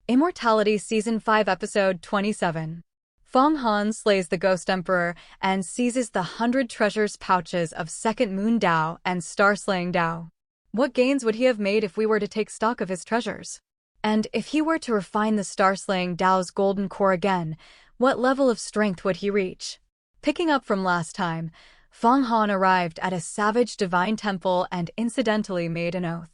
Immortality Season 5 Episode 27. Fang Han slays the Ghost Emperor and seizes the 100 treasures pouches of Second Moon Dao and Star-Slaying Dao. What gains would he have made if we were to take stock of his treasures? And if he were to refine the Star-Slaying Dao's golden core again, what level of strength would he reach? Picking up from last time, Fang Han arrived at a savage divine temple and incidentally made an oath.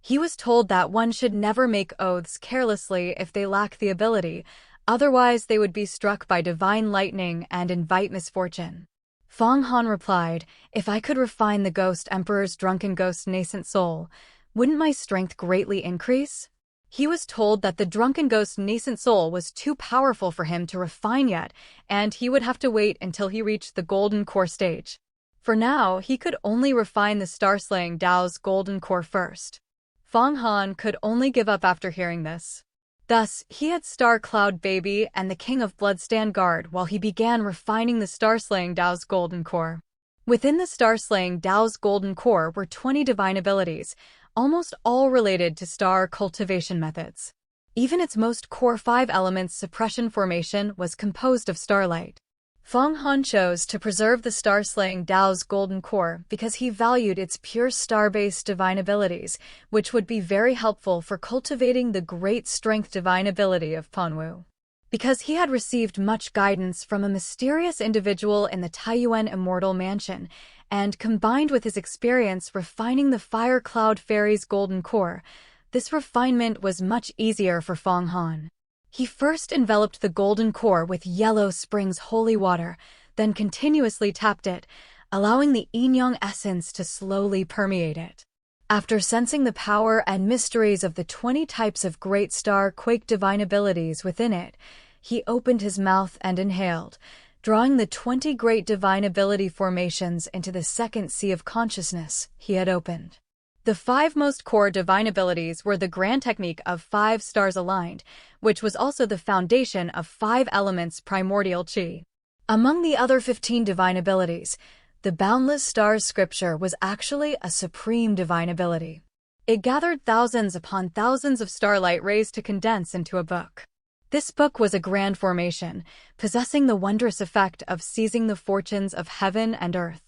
He was told that one should never make oaths carelessly if they lack the ability, otherwise they would be struck by divine lightning and invite misfortune. Fang Han replied, "If I could refine the Ghost Emperor's drunken ghost's nascent soul, wouldn't my strength greatly increase?" He was told that the drunken ghost's nascent soul was too powerful for him to refine yet, and he would have to wait until he reached the golden core stage. For now, he could only refine the Star-Slaying Dao's golden core first. Fang Han could only give up after hearing this. Thus, he had Star Cloud Baby and the King of Blood stand guard while he began refining the Star-Slaying Dao's golden core. Within the Star-Slaying Dao's golden core were 20 divine abilities, almost all related to star cultivation methods. Even its most core 5 elements suppression formation was composed of starlight. Fang Han chose to preserve the Star-Slaying Dao's golden core because he valued its pure star-based divine abilities, which would be very helpful for cultivating the great strength divine ability of Panwu. Because he had received much guidance from a mysterious individual in the Taiyuan Immortal Mansion, and combined with his experience refining the Fire Cloud Fairy's golden core, this refinement was much easier for Fang Han. He first enveloped the golden core with Yellow Spring's holy water, then continuously tapped it, allowing the yin-yang essence to slowly permeate it. After sensing the power and mysteries of the 20 types of great star quake divine abilities within it, he opened his mouth and inhaled, drawing the 20 great divine ability formations into the second sea of consciousness he had opened. The 5 most core divine abilities were the grand technique of 5 stars aligned, which was also the foundation of 5 elements primordial qi. Among the other 15 divine abilities, the Boundless Stars scripture was actually a supreme divine ability. It gathered thousands upon thousands of starlight rays to condense into a book. This book was a grand formation, possessing the wondrous effect of seizing the fortunes of heaven and earth.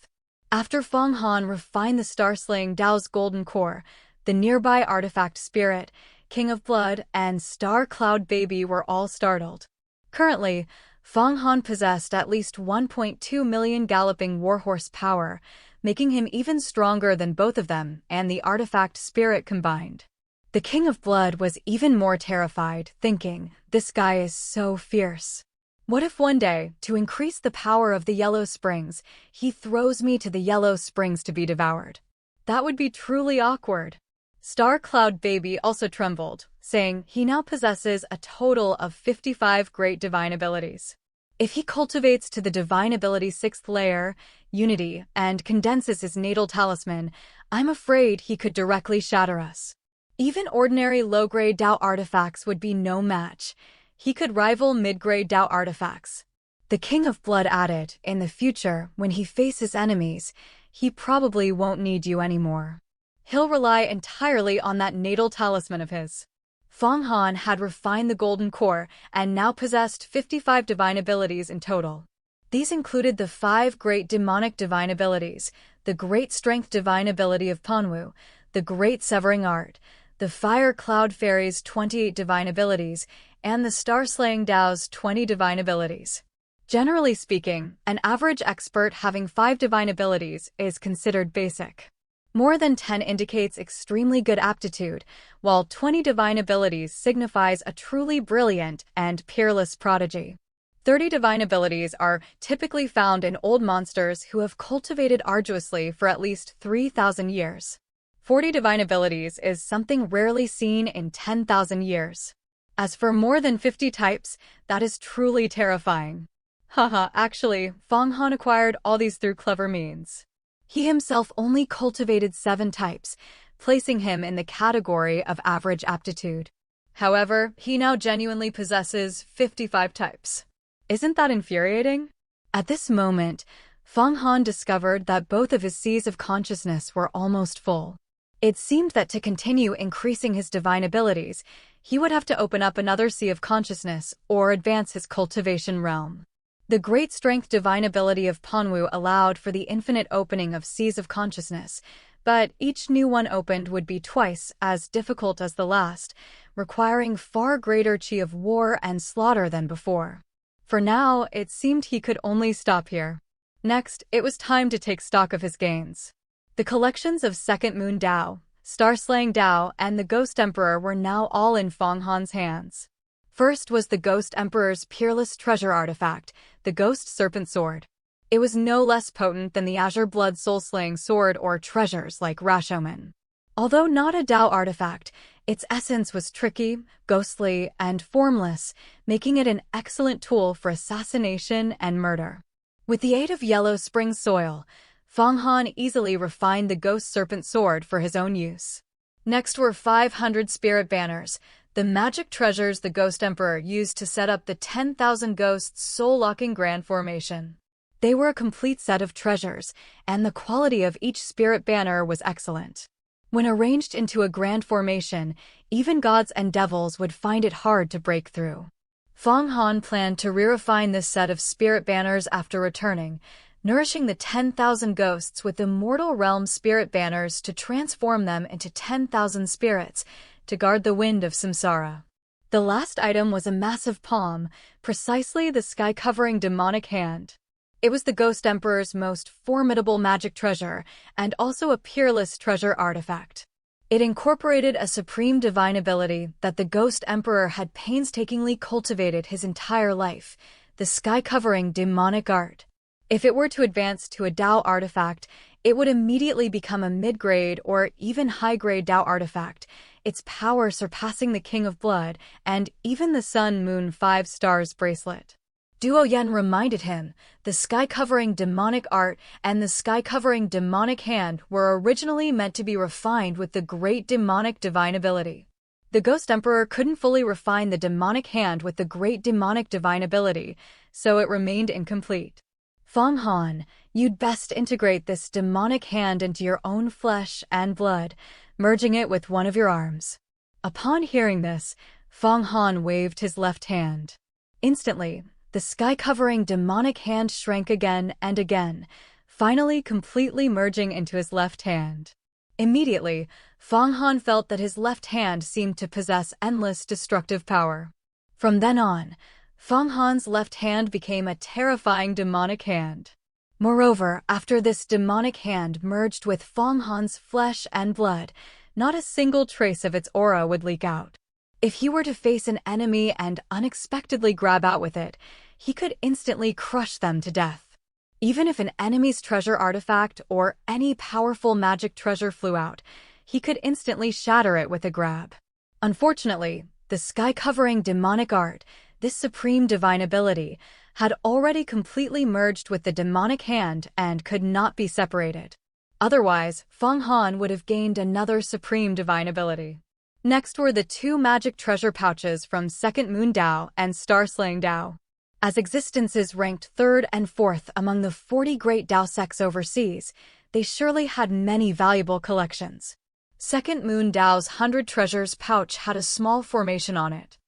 After Fang Han refined the Star-Slaying Dao's golden core, the nearby artifact Spirit, King of Blood, and Star Cloud Baby were all startled. Currently, Fang Han possessed at least 1.2 million galloping warhorse power, making him even stronger than both of them and the artifact Spirit combined. The King of Blood was even more terrified, thinking, "This guy is so fierce. What if one day, to increase the power of the Yellow Springs, he throws me to the Yellow Springs to be devoured? That would be truly awkward." Star Cloud Baby also trembled, saying he now possesses a total of 55 great divine abilities. If he cultivates to the divine ability 6th layer, Unity, and condenses his natal talisman, I'm afraid he could directly shatter us. Even ordinary low-grade Dao artifacts would be no match. He could rival mid-grade Dao artifacts. The King of Blood added, "In the future, when he faces enemies, he probably won't need you anymore. He'll rely entirely on that natal talisman of his." Fang Han had refined the golden core and now possessed 55 divine abilities in total. These included the 5 great demonic divine abilities, the great strength divine ability of Panwu, the great severing art, the Fire Cloud Fairy's 28 divine abilities, and the Star-Slaying Dao's 20 divine abilities. Generally speaking, an average expert having 5 divine abilities is considered basic. More than 10 indicates extremely good aptitude, while 20 divine abilities signifies a truly brilliant and peerless prodigy. 30 divine abilities are typically found in old monsters who have cultivated arduously for at least 3,000 years. 40 divine abilities is something rarely seen in 10,000 years. As for more than 50 types, that is truly terrifying. Haha, actually, Fang Han acquired all these through clever means. He himself only cultivated 7 types, placing him in the category of average aptitude. However, he now genuinely possesses 55 types. Isn't that infuriating? At this moment, Fang Han discovered that both of his seas of consciousness were almost full. It seemed that to continue increasing his divine abilities, he would have to open up another sea of consciousness or advance his cultivation realm. The great strength divine ability of Panwu allowed for the infinite opening of seas of consciousness, but each new one opened would be twice as difficult as the last, requiring far greater chi of war and slaughter than before. For now, it seemed he could only stop here. Next, it was time to take stock of his gains. The collections of Second Moon Dao, Star-Slaying Dao, and the Ghost Emperor were now all in Fang Han's hands. First was the Ghost Emperor's peerless treasure artifact, the Ghost Serpent Sword. It was no less potent than the Azure Blood Soul-Slaying Sword or treasures like Rashomon. Although not a Dao artifact, its essence was tricky, ghostly, and formless, making it an excellent tool for assassination and murder. With the aid of yellow spring soil, Fang Han easily refined the Ghost Serpent Sword for his own use. Next were 500 spirit banners, the magic treasures the Ghost Emperor used to set up the 10,000 Ghosts soul-locking grand formation. They were a complete set of treasures, and the quality of each spirit banner was excellent. When arranged into a grand formation, even gods and devils would find it hard to break through. Fang Han planned to re-refine this set of spirit banners after returning, nourishing the 10,000 ghosts with immortal realm spirit banners to transform them into 10,000 spirits to guard the wind of samsara. The last item was a massive palm, precisely the sky-covering demonic hand. It was the Ghost Emperor's most formidable magic treasure, and also a peerless treasure artifact. It incorporated a supreme divine ability that the Ghost Emperor had painstakingly cultivated his entire life, the sky-covering demonic art. If it were to advance to a Dao artifact, it would immediately become a mid-grade or even high-grade Dao artifact, its power surpassing the King of Blood and even the Sun Moon 5 Stars bracelet. Duo Yen reminded him, the sky-covering demonic art and the sky-covering demonic hand were originally meant to be refined with the great demonic divine ability. The Ghost Emperor couldn't fully refine the demonic hand with the great demonic divine ability, so it remained incomplete. Fang Han, you'd best integrate this demonic hand into your own flesh and blood, merging it with one of your arms. Upon hearing this, Fang Han waved his left hand. Instantly, the sky-covering demonic hand shrank again and again, finally completely merging into his left hand. Immediately, Fang Han felt that his left hand seemed to possess endless destructive power. From then on, Fang Han's left hand became a terrifying demonic hand. Moreover, after this demonic hand merged with Fang Han's flesh and blood, not a single trace of its aura would leak out. If he were to face an enemy and unexpectedly grab out with it, he could instantly crush them to death. Even if an enemy's treasure artifact or any powerful magic treasure flew out, he could instantly shatter it with a grab. Unfortunately, the sky-covering demonic art, this supreme divine ability, had already completely merged with the demonic hand and could not be separated. Otherwise, Fang Han would have gained another supreme divine ability. Next were the two magic treasure pouches from Second Moon Dao and Star-Slaying Dao. As existences ranked 3rd and 4th among the 40 great Dao sects overseas, they surely had many valuable collections. Second Moon Dao's 100 treasures pouch had a small formation on it.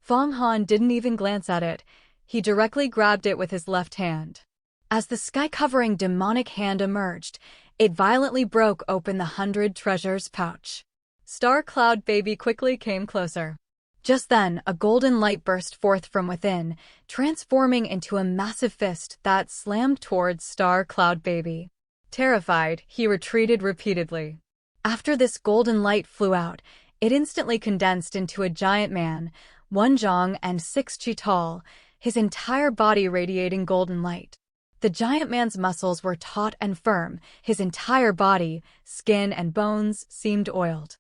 Fang Han didn't even glance at it, he directly grabbed it with his left hand. As the sky-covering demonic hand emerged, it violently broke open the 100 treasures pouch. Star Cloud Baby quickly came closer. Just then, a golden light burst forth from within, transforming into a massive fist that slammed towards Star Cloud Baby. Terrified, he retreated repeatedly. After this golden light flew out, it instantly condensed into a giant man, 1 zhang and 6 chi tall, his entire body radiating golden light. The giant man's muscles were taut and firm, his entire body, skin and bones, seemed oiled.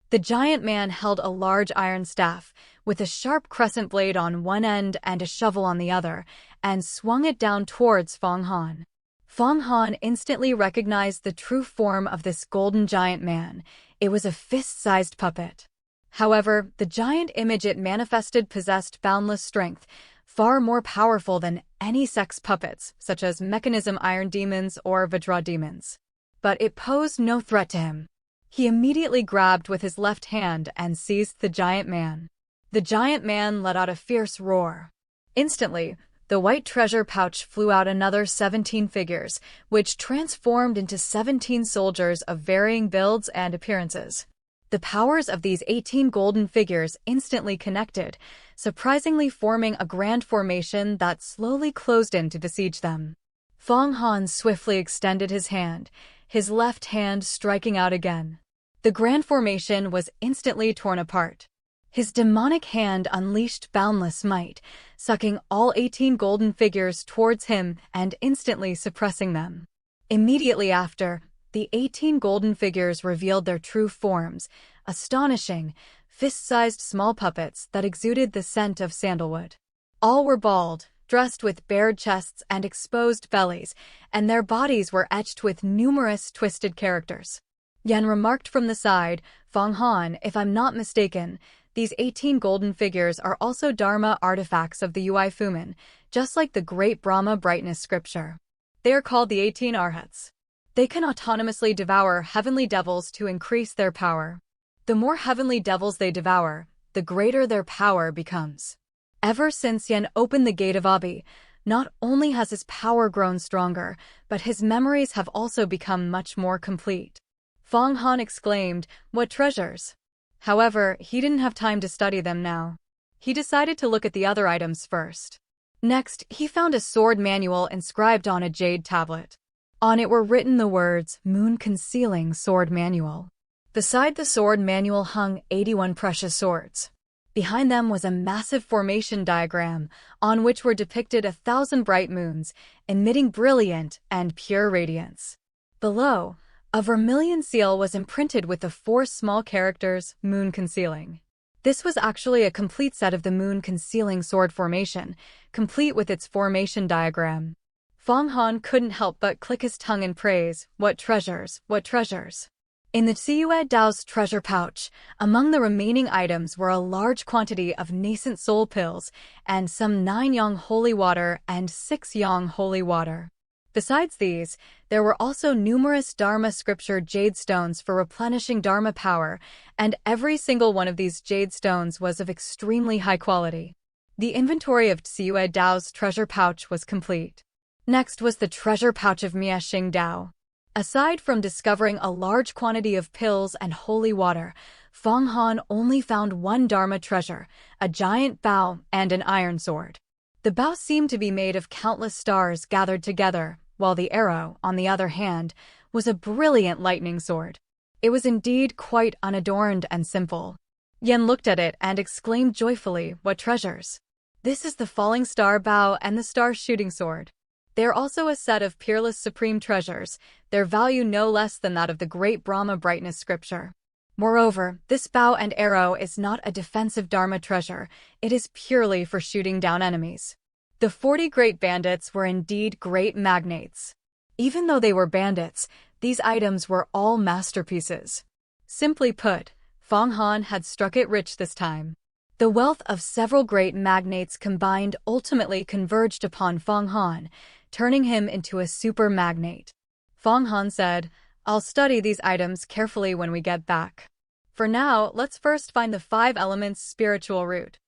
The giant man held a large iron staff, with a sharp crescent blade on one end and a shovel on the other, and swung it down towards Fang Han. Fang Han instantly recognized the true form of this golden giant man. It was a fist-sized puppet. However, the giant image it manifested possessed boundless strength, far more powerful than any sex puppets, such as Mechanism Iron Demons or Vajra Demons. But it posed no threat to him. He immediately grabbed with his left hand and seized the giant man. The giant man let out a fierce roar. Instantly, the white treasure pouch flew out another 17 figures, which transformed into 17 soldiers of varying builds and appearances. The powers of these 18 golden figures instantly connected, surprisingly forming a grand formation that slowly closed in to besiege them. Fang Han swiftly extended his hand, his left hand striking out again. The grand formation was instantly torn apart. His demonic hand unleashed boundless might, sucking all 18 golden figures towards him and instantly suppressing them. Immediately after, the 18 golden figures revealed their true forms, astonishing, fist-sized small puppets that exuded the scent of sandalwood. All were bald, dressed with bared chests and exposed bellies, and their bodies were etched with numerous twisted characters. Yan remarked from the side, "Fang Han, if I'm not mistaken, these 18 golden figures are also Dharma artifacts of the Ui Fumin, just like the great Brahma brightness scripture. They are called the 18 Arhats. They can autonomously devour heavenly devils to increase their power. The more heavenly devils they devour, the greater their power becomes." Ever since Yan opened the gate of Abi, not only has his power grown stronger, but his memories have also become much more complete. Fang Han exclaimed, "What treasures?" However, he didn't have time to study them now. He decided to look at the other items first. Next, he found a sword manual inscribed on a jade tablet. On it were written the words, "Moon Concealing Sword Manual." Beside the sword manual hung 81 precious swords. Behind them was a massive formation diagram, on which were depicted 1,000 bright moons, emitting brilliant and pure radiance. Below, a vermilion seal was imprinted with the 4 small characters, "Moon Concealing." This was actually a complete set of the Moon Concealing sword formation, complete with its formation diagram. Fang Han couldn't help but click his tongue in praise. What treasures, what treasures! In the Tsiue Dao's treasure pouch, among the remaining items were a large quantity of nascent soul pills and some 9 yang holy water and 6 yang holy water. Besides these, there were also numerous Dharma scripture jade stones for replenishing Dharma power, and every single one of these jade stones was of extremely high quality. The inventory of Tsiue Dao's treasure pouch was complete. Next was the treasure pouch of Miexing Dao. Aside from discovering a large quantity of pills and holy water, Fang Han only found one Dharma treasure, a giant bow and an iron sword. The bow seemed to be made of countless stars gathered together, while the arrow, on the other hand, was a brilliant lightning sword. It was indeed quite unadorned and simple. Yan looked at it and exclaimed joyfully, "What treasures!" This is the falling star bow and the star shooting sword. They are also a set of peerless supreme treasures, their value no less than that of the great Brahma brightness scripture. Moreover, this bow and arrow is not a defensive Dharma treasure, it is purely for shooting down enemies. The 40 great bandits were indeed great magnates. Even though they were bandits, these items were all masterpieces. Simply put, Fang Han had struck it rich this time. The wealth of several great magnates combined ultimately converged upon Fang Han, turning him into a super magnate. Fang Han said, "I'll study these items carefully when we get back. For now, let's first find the 5 elements spiritual root.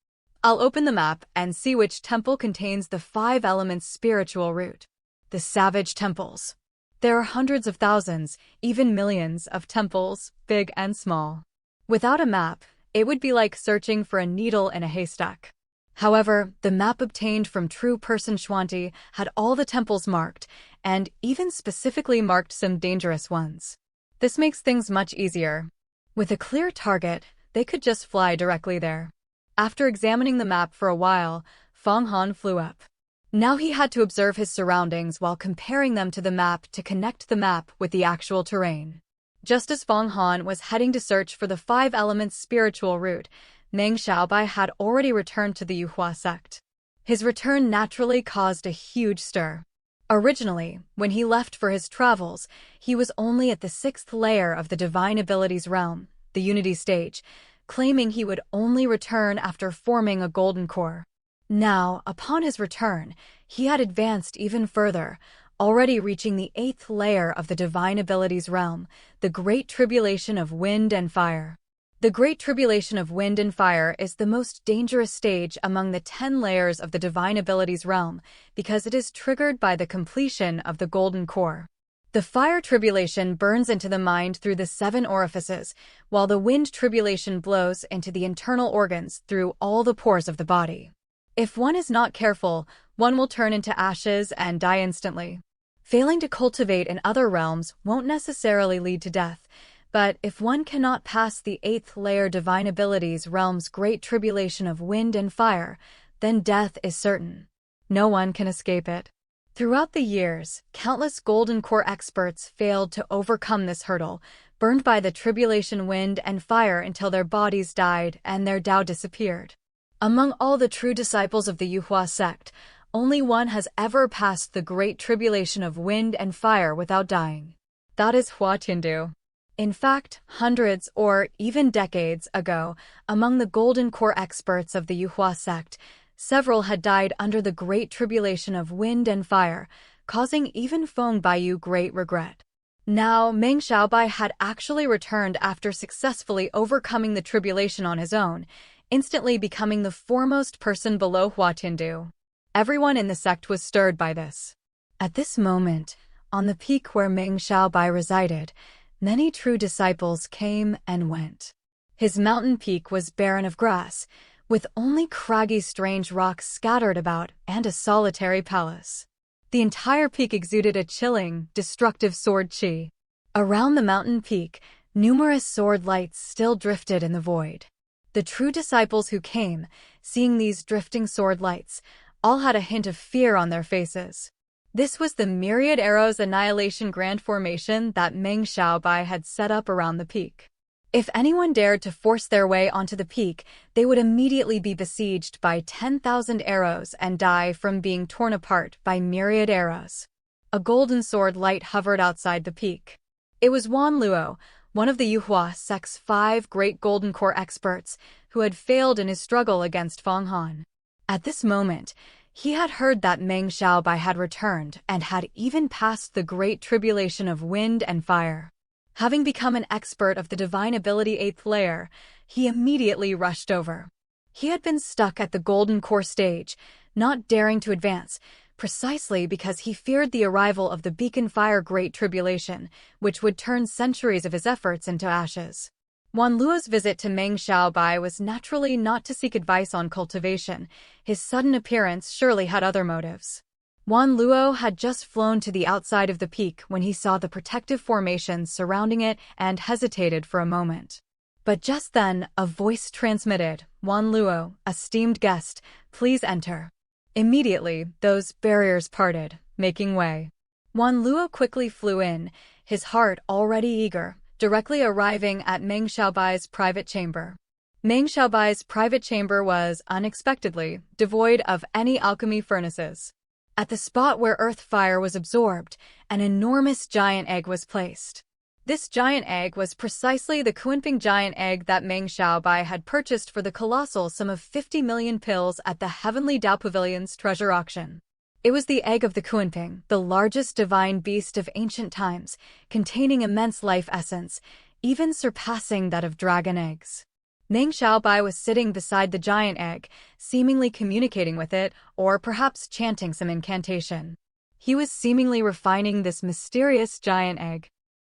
I'll open the map and see which temple contains the 5 elements spiritual root. The savage temples. There are hundreds of thousands, even millions of temples, big and small. Without a map, it would be like searching for a needle in a haystack. However, the map obtained from True Person Xuanti had all the temples marked, and even specifically marked some dangerous ones. This makes things much easier. With a clear target, they could just fly directly there." After examining the map for a while, Fang Han flew up. Now he had to observe his surroundings while comparing them to the map to connect the map with the actual terrain. Just as Fang Han was heading to search for the 5 elements spiritual root, Meng Xiaobai had already returned to the Yuhua sect. His return naturally caused a huge stir. Originally, when he left for his travels, he was only at the 6th layer of the Divine Abilities realm, the Unity stage, claiming he would only return after forming a golden core. Now, upon his return, he had advanced even further, already reaching the 8th layer of the Divine Abilities realm, the Great Tribulation of Wind and Fire. The Great Tribulation of Wind and Fire is the most dangerous stage among the 10 layers of the Divine Abilities realm because it is triggered by the completion of the Golden Core. The Fire Tribulation burns into the mind through the 7 orifices, while the Wind Tribulation blows into the internal organs through all the pores of the body. If one is not careful, one will turn into ashes and die instantly. Failing to cultivate in other realms won't necessarily lead to death, but if one cannot pass the 8th layer Divine Abilities realm's Great Tribulation of Wind and Fire, then death is certain. No one can escape it. Throughout the years, countless Golden Core experts failed to overcome this hurdle, burned by the Tribulation Wind and Fire until their bodies died and their Tao disappeared. Among all the true disciples of the Donghua sect, only one has ever passed the Great Tribulation of Wind and Fire without dying. That is Hua Tiandu. In fact, hundreds or even decades ago, among the Golden Core experts of the Donghua sect, several had died under the Great Tribulation of Wind and Fire, causing even Feng Baiyu great regret. Now, Meng Xiaobai had actually returned after successfully overcoming the tribulation on his own, instantly becoming the foremost person below Hua Tiandu. Everyone in the sect was stirred by this. At this moment, on the peak where Meng Xiaobai resided, many true disciples came and went. His mountain peak was barren of grass, with only craggy strange rocks scattered about and a solitary palace. The entire peak exuded a chilling, destructive sword qi. Around the mountain peak, numerous sword lights still drifted in the void. The true disciples who came, seeing these drifting sword lights, all had a hint of fear on their faces. This was the myriad arrows annihilation grand formation that Meng Xiaobai had set up around the peak. If anyone dared to force their way onto the peak, they would immediately be besieged by 10,000 arrows and die from being torn apart by myriad arrows. A golden sword light hovered outside the peak. It was Wan Luo, one of the Donghua sect's 5 great Golden Core experts, who had failed in his struggle against Fang Han. At this moment, he had heard that Meng Xiaobai had returned and had even passed the Great Tribulation of Wind and Fire. Having become an expert of the Divine Ability 8th layer, he immediately rushed over. He had been stuck at the Golden Core stage, not daring to advance, precisely because he feared the arrival of the Beacon Fire Great Tribulation, which would turn centuries of his efforts into ashes. Wan Luo's visit to Meng Xiaobai was naturally not to seek advice on cultivation. His sudden appearance surely had other motives. Wan Luo had just flown to the outside of the peak when he saw the protective formations surrounding it and hesitated for a moment. But just then, a voice transmitted, "Wan Luo, esteemed guest, please enter." Immediately, those barriers parted, making way. Wan Luo quickly flew in, his heart already eager, directly arriving at Meng Xiaobai's private chamber. Meng Xiaobai's private chamber was, unexpectedly, devoid of any alchemy furnaces. At the spot where earth fire was absorbed, an enormous giant egg was placed. This giant egg was precisely the Kunping giant egg that Meng Xiaobai had purchased for the colossal sum of 50 million pills at the Heavenly Tao Pavilion's treasure auction. It was the egg of the Kunping, the largest divine beast of ancient times, containing immense life essence, even surpassing that of dragon eggs. Meng Xiaobai was sitting beside the giant egg, seemingly communicating with it, or perhaps chanting some incantation. He was seemingly refining this mysterious giant egg.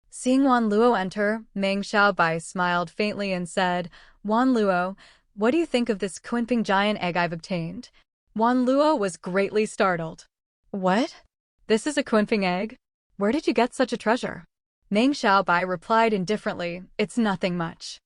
Seeing Wan Luo enter, Meng Xiaobai smiled faintly and said, "Wan Luo, what do you think of this Kunping giant egg I've obtained?" Wan Luo was greatly startled. "What? This is a Kunping egg? Where did you get such a treasure?" Meng Xiaobai replied indifferently, "It's nothing much.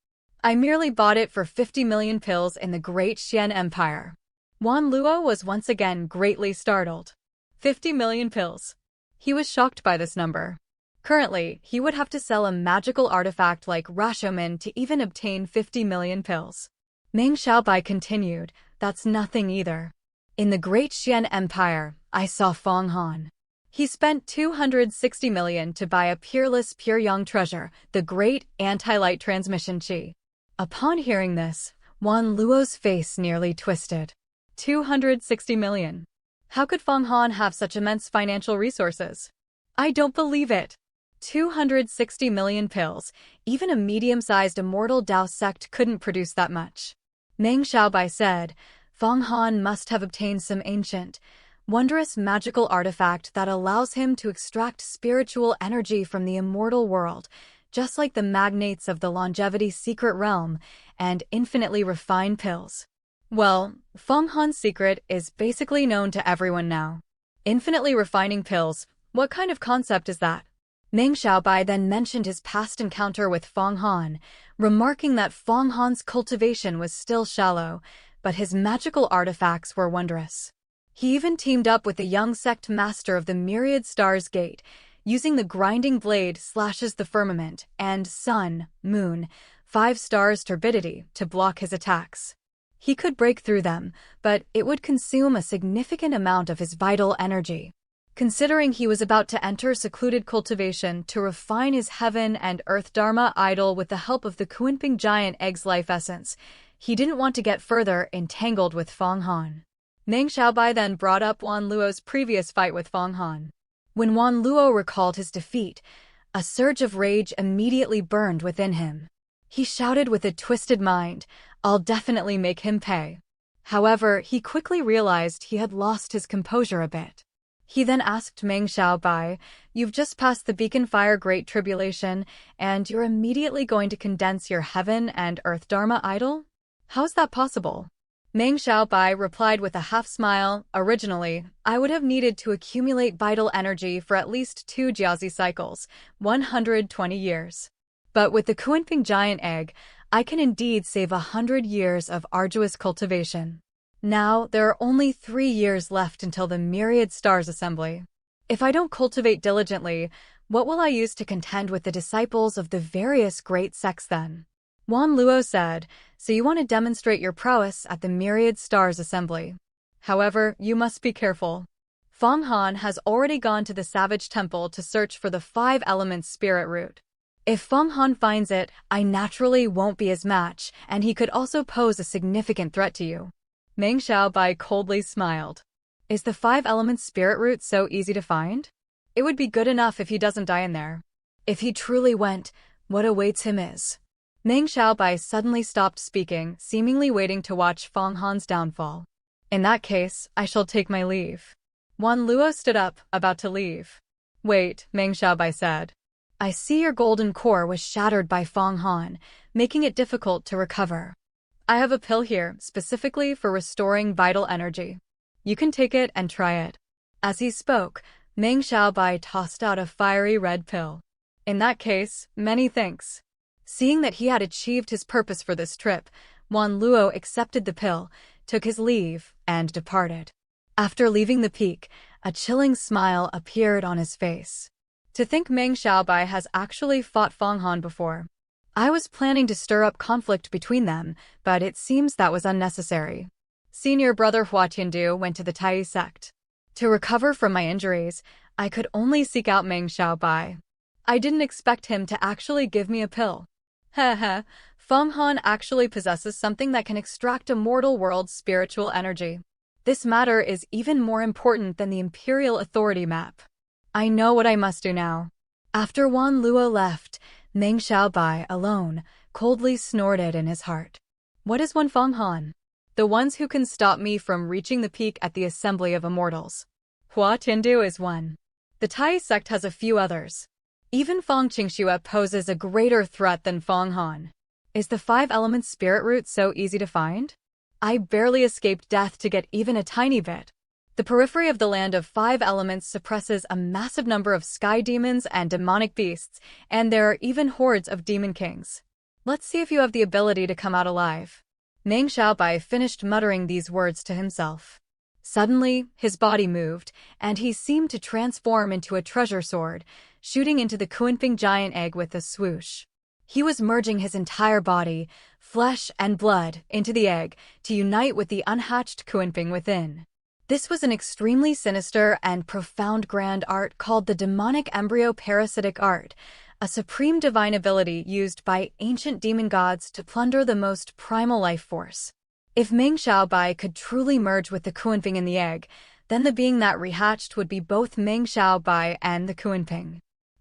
I merely bought it for 50 million pills in the Great Xian Empire." Wan Luo was once again greatly startled. 50 million pills. He was shocked by this number. Currently, he would have to sell a magical artifact like Rashomon to even obtain 50 million pills. Meng Xiaobai continued, "That's nothing either. In the Great Xian Empire, I saw Fang Han. He spent 260 million to buy a peerless pure yang treasure, the Great Anti-Light Transmission Qi." Upon hearing this, Wan Luo's face nearly twisted. 260 million. How could Fang Han have such immense financial resources? I don't believe it. 260 million pills. Even a medium-sized immortal Dao sect couldn't produce that much. Meng Xiaobai said, Fang Han must have obtained some ancient, wondrous magical artifact that allows him to extract spiritual energy from the immortal world, just like the magnates of the longevity secret realm and infinitely refined pills. Well, Fang Han's secret is basically known to everyone now. Infinitely refining pills, what kind of concept is that? Meng Xiaobai then mentioned his past encounter with Fang Han, remarking that Fang Han's cultivation was still shallow, but his magical artifacts were wondrous. He even teamed up with the young sect master of the Myriad Stars Gate, using the grinding blade slashes the firmament and sun, moon, 5 stars turbidity to block his attacks. He could break through them, but it would consume a significant amount of his vital energy. Considering he was about to enter secluded cultivation to refine his heaven and earth dharma idol with the help of the Kunping giant egg's life essence, he didn't want to get further entangled with Fang Han. Meng Xiaobai then brought up Wan Luo's previous fight with Fang Han. When Wan Luo recalled his defeat, a surge of rage immediately burned within him. He shouted with a twisted mind, I'll definitely make him pay. However, he quickly realized he had lost his composure a bit. He then asked Meng Xiaobai, you've just passed the beacon fire Great Tribulation, and you're immediately going to condense your heaven and earth dharma idol? How's that possible? Meng Xiaobai replied with a half-smile, originally, I would have needed to accumulate vital energy for at least 2 Jiazi cycles, 120 years. But with the Kunping giant egg, I can indeed save 100 years of arduous cultivation. Now, there are only 3 years left until the Myriad Stars assembly. If I don't cultivate diligently, what will I use to contend with the disciples of the various great sects then? Wan Luo said, so you want to demonstrate your prowess at the Myriad Stars assembly. However, you must be careful. Fang Han has already gone to the Savage Temple to search for the 5 elements spirit root. If Fang Han finds it, I naturally won't be his match, and he could also pose a significant threat to you. Meng Xiaobai coldly smiled. Is the 5 elements spirit root so easy to find? It would be good enough if he doesn't die in there. If he truly went, what awaits him is. Meng Xiaobai suddenly stopped speaking, seemingly waiting to watch Fang Han's downfall. In that case, I shall take my leave. Wan Luo stood up, about to leave. Wait, Meng Xiaobai said. I see your golden core was shattered by Fang Han, making it difficult to recover. I have a pill here, specifically for restoring vital energy. You can take it and try it. As he spoke, Meng Xiaobai tossed out a fiery red pill. In that case, many thanks. Seeing that he had achieved his purpose for this trip, Wan Luo accepted the pill, took his leave, and departed. After leaving the peak, a chilling smile appeared on his face. To think Meng Xiaobai has actually fought Fang Han before. I was planning to stir up conflict between them, but it seems that was unnecessary. Senior brother Hua Tiandu went to the Tai sect. To recover from my injuries, I could only seek out Meng Xiaobai. I didn't expect him to actually give me a pill. Heh, Fang Han actually possesses something that can extract a mortal world's spiritual energy. This matter is even more important than the Imperial Authority map. I know what I must do now. After Wan Luo left, Meng Xiaobai, alone, coldly snorted in his heart. What is one Fang Han? The ones who can stop me from reaching the peak at the Assembly of Immortals. Hua Tiandu is one. The Tai sect has a few others. Even Fang Qingxue poses a greater threat than Fang Han. Is the 5 elements spirit root so easy to find? I barely escaped death to get even a tiny bit. The periphery of the land of 5 elements suppresses a massive number of sky demons and demonic beasts, and there are even hordes of demon kings. Let's see if you have the ability to come out alive. Meng Xiaobai finished muttering these words to himself. Suddenly, his body moved, and he seemed to transform into a treasure sword, shooting into the Kunping giant egg with a swoosh. He was merging his entire body, flesh and blood, into the egg to unite with the unhatched Kunping within. This was an extremely sinister and profound grand art called the demonic embryo parasitic art, a supreme divine ability used by ancient demon gods to plunder the most primal life force. If Meng Xiaobai could truly merge with the Kunping in the egg, then the being that rehatched would be both Meng Xiaobai and the Kunping.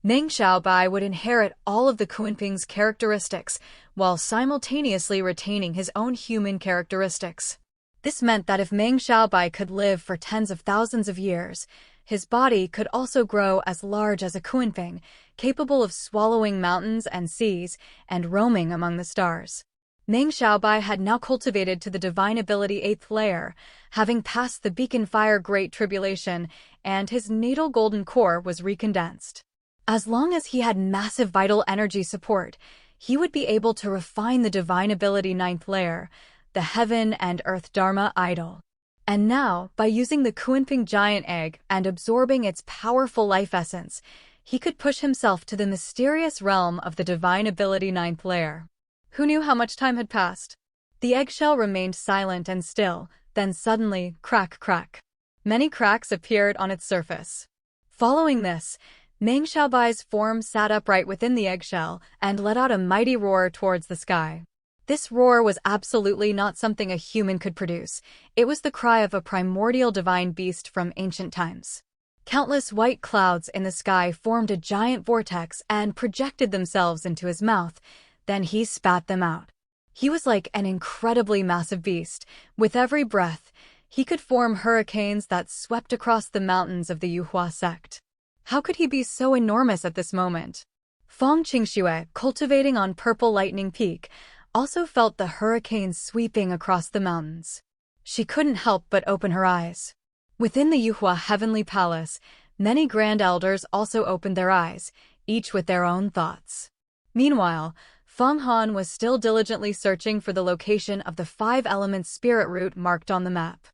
Meng Xiaobai would inherit all of the Kunping's characteristics while simultaneously retaining his own human characteristics. This meant that if Meng Xiaobai could live for tens of thousands of years, his body could also grow as large as a Kunping, capable of swallowing mountains and seas and roaming among the stars. Meng Xiaobai had now cultivated to the divine ability 8th layer, having passed the beacon fire Great Tribulation, and his natal golden core was recondensed. As long as he had massive vital energy support, he would be able to refine the divine ability 9th layer, the Heaven and Earth Dharma idol. And now, by using the Kunping giant egg and absorbing its powerful life essence, he could push himself to the mysterious realm of the divine ability 9th layer. Who knew how much time had passed? The eggshell remained silent and still, then suddenly, crack, crack. Many cracks appeared on its surface. Following this, Meng Xiaobai's form sat upright within the eggshell and let out a mighty roar towards the sky. This roar was absolutely not something a human could produce. It was the cry of a primordial divine beast from ancient times. Countless white clouds in the sky formed a giant vortex and projected themselves into his mouth. Then he spat them out. He was like an incredibly massive beast. With every breath, he could form hurricanes that swept across the mountains of the Yuhua sect. How could he be so enormous at this moment? Fang Qingxue, cultivating on Purple Lightning Peak, also felt the hurricane sweeping across the mountains. She couldn't help but open her eyes. Within the Yuhua Heavenly Palace, many grand elders also opened their eyes, each with their own thoughts. Meanwhile, Fang Han was still diligently searching for the location of the 5-element spirit route marked on the map.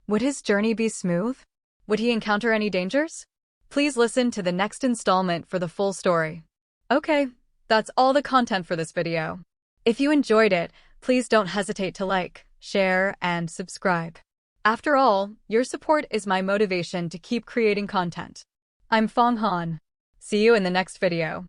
Would his journey be smooth? Would he encounter any dangers? Please listen to the next installment for the full story. Okay, that's all the content for this video. If you enjoyed it, please don't hesitate to like, share, and subscribe. After all, your support is my motivation to keep creating content. I'm Fang Han. See you in the next video.